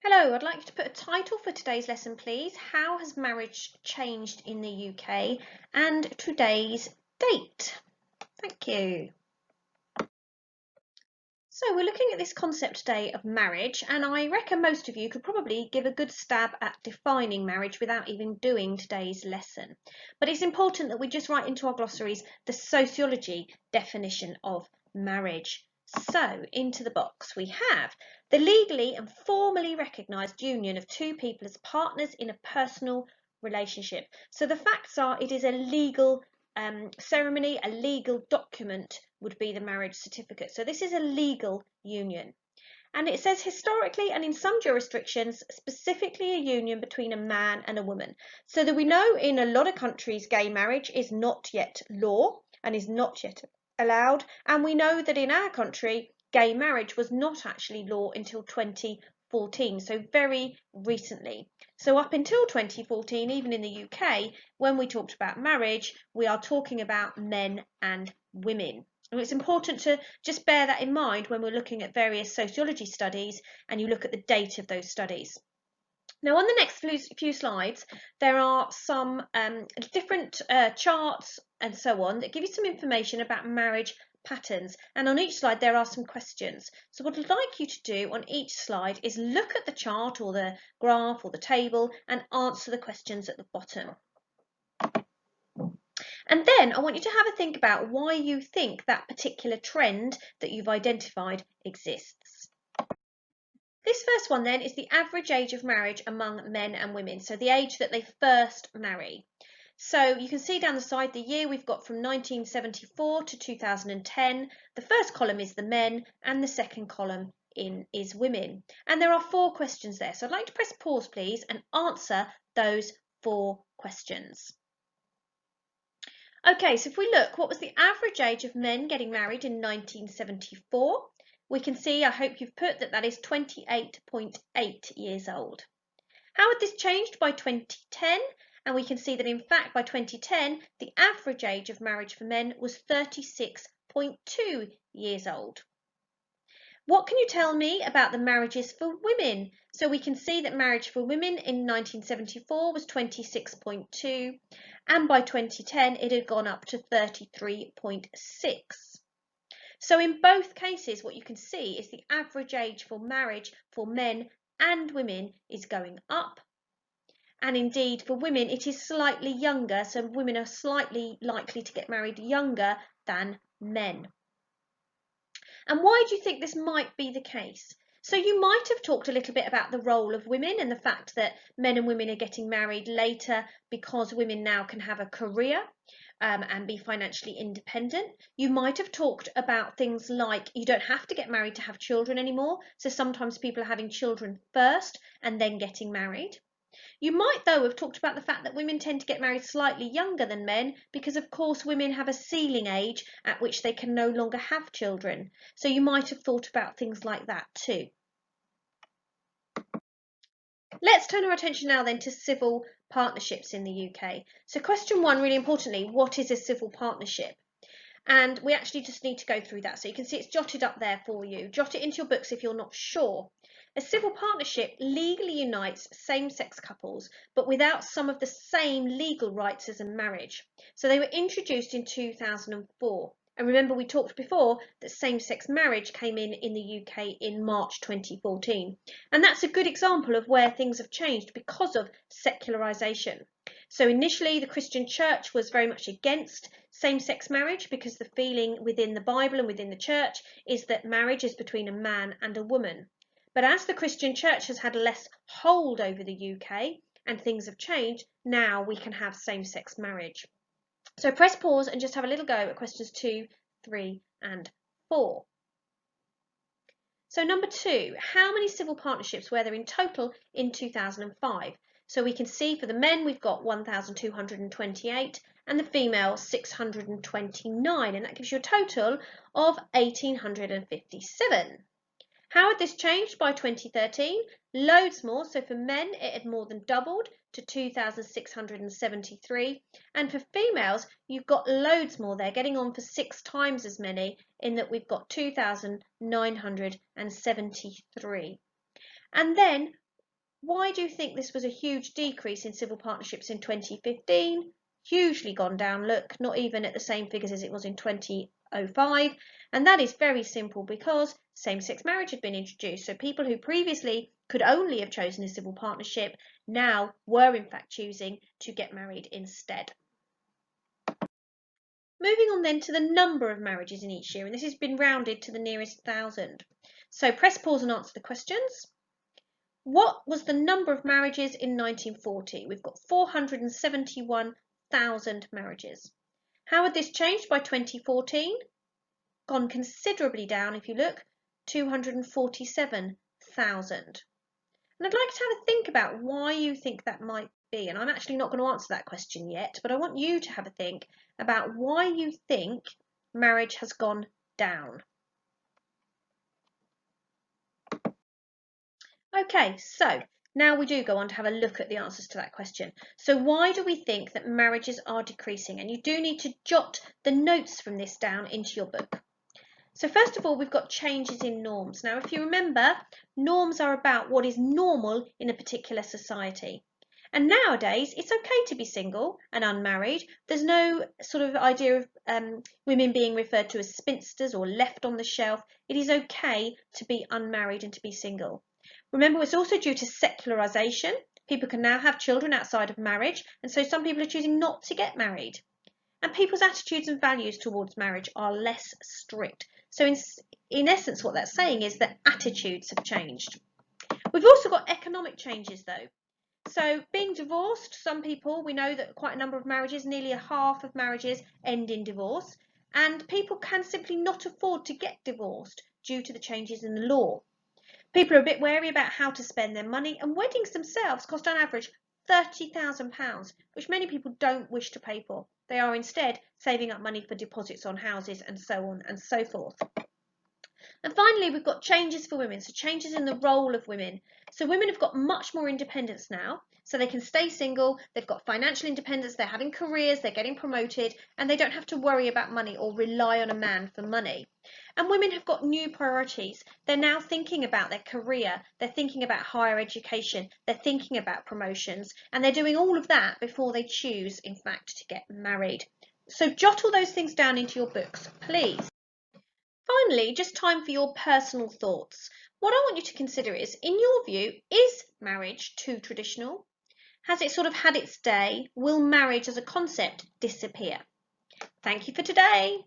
Hello, I'd like you to put a title for today's lesson, please. How has marriage changed in the UK? And today's date. Thank you. So we're looking at this concept today of marriage, and I reckon most of you could probably give a good stab at defining marriage without even doing today's lesson. But it's important that we just write into our glossaries the sociology definition of marriage. So, into the box we have the legally and formally recognised union of two people as partners in a personal relationship. So the facts are it is a legal ceremony, a legal document would be the marriage certificate. So this is a legal union. And it says historically and in some jurisdictions, specifically a union between a man and a woman. So that we know in a lot of countries, gay marriage is not yet law and is not yet allowed. And we know that in our country, gay marriage was not actually law until 2014, so very recently. So up until 2014, even in the UK, when we talked about marriage, we are talking about men and women. And it's important to just bear that in mind when we're looking at various sociology studies and you look at the date of those studies. Now, on the next few slides, there are some different charts and so on that give you some information about marriage patterns. And on each slide, there are some questions. So what I'd like you to do on each slide is look at the chart or the graph or the table and answer the questions at the bottom. And then I want you to have a think about why you think that particular trend that you've identified exists. This first one then is the average age of marriage among men and women, so the age that they first marry. So you can see down the side the year we've got from 1974 to 2010. The first column is the men and the second column is women. And there are 4 questions there. So I'd like to press pause please and answer those 4 questions. Okay, so if we look, what was the average age of men getting married in 1974? We can see, I hope you've put that is 28.8 years old. How had this changed by 2010? And we can see that in fact by 2010, the average age of marriage for men was 36.2 years old. What can you tell me about the marriages for women? So we can see that marriage for women in 1974 was 26.2 and by 2010 it had gone up to 33.6. So in both cases, what you can see is the average age for marriage for men and women is going up. And indeed, for women, it is slightly younger. So women are slightly likely to get married younger than men. And why do you think this might be the case? So you might have talked a little bit about the role of women and the fact that men and women are getting married later because women now can have a career. And be financially independent. You might have talked about things like you don't have to get married to have children anymore. So sometimes people are having children first and then getting married. You might, though, have talked about the fact that women tend to get married slightly younger than men because, of course, women have a ceiling age at which they can no longer have children. So you might have thought about things like that too. Let's turn our attention now then to civil partnerships in the UK. So question 1, really importantly, what is a civil partnership? And we actually just need to go through that. So you can see it's jotted up there for you. Jot it into your books if you're not sure. A civil partnership legally unites same-sex couples, but without some of the same legal rights as a marriage. So they were introduced in 2004. And remember, we talked before that same-sex marriage came in the UK in March 2014. And that's a good example of where things have changed because of secularisation. So initially, the Christian church was very much against same-sex marriage because the feeling within the Bible and within the church is that marriage is between a man and a woman. But as the Christian church has had less hold over the UK and things have changed, now we can have same-sex marriage. So press pause and just have a little go at questions 2, 3 and 4. So number 2, how many civil partnerships were there in total in 2005? So we can see for the men we've got 1,228 and the female 629, and that gives you a total of 1,857. How had this changed by 2013? Loads more. So for men, it had more than doubled to 2,673. And for females, you've got loads more there, getting on for 6 times as many, in that we've got 2,973. And then Why do you think this was a huge decrease in civil partnerships in 2015? Hugely gone down, look, not even at the same figures as it was in 2005. And that is very simple because same-sex marriage had been introduced. So people who previously could only have chosen a civil partnership now were in fact choosing to get married instead. Moving on then to the number of marriages in each year, and this has been rounded to the nearest 1,000. So press pause and answer the questions. What was the number of marriages in 1940? We've got 471,000 marriages. How had this changed by 2014? Gone considerably down if you look, 247,000. And I'd like to have a think about why you think that might be. And I'm actually not going to answer that question yet, but I want you to have a think about why you think marriage has gone down. Okay, so now we do go on to have a look at the answers to that question. So why do we think that marriages are decreasing? And you do need to jot the notes from this down into your book. So first of all, we've got changes in norms. Now, if you remember, norms are about what is normal in a particular society. And nowadays, it's okay to be single and unmarried. There's no sort of idea of women being referred to as spinsters or left on the shelf. It is okay to be unmarried and to be single. Remember, it's also due to secularisation. People can now have children outside of marriage, and so some people are choosing not to get married. And people's attitudes and values towards marriage are less strict. So in essence, what that's saying is that attitudes have changed. We've also got economic changes though. So being divorced, some people, we know that quite a number of marriages, nearly a half of marriages end in divorce, and people can simply not afford to get divorced due to the changes in the law. People are a bit wary about how to spend their money, and weddings themselves cost on average £30,000, which many people don't wish to pay for. They are instead saving up money for deposits on houses and so on and so forth. And finally, we've got changes for women, so changes in the role of women. So women have got much more independence now, so they can stay single, they've got financial independence, they're having careers, they're getting promoted, and they don't have to worry about money or rely on a man for money. And women have got new priorities. They're now thinking about their career, they're thinking about higher education, they're thinking about promotions, and they're doing all of that before they choose, in fact, to get married. So jot all those things down into your books, please. Finally, just time for your personal thoughts. What I want you to consider is, in your view, is marriage too traditional? Has it sort of had its day? Will marriage as a concept disappear? Thank you for today.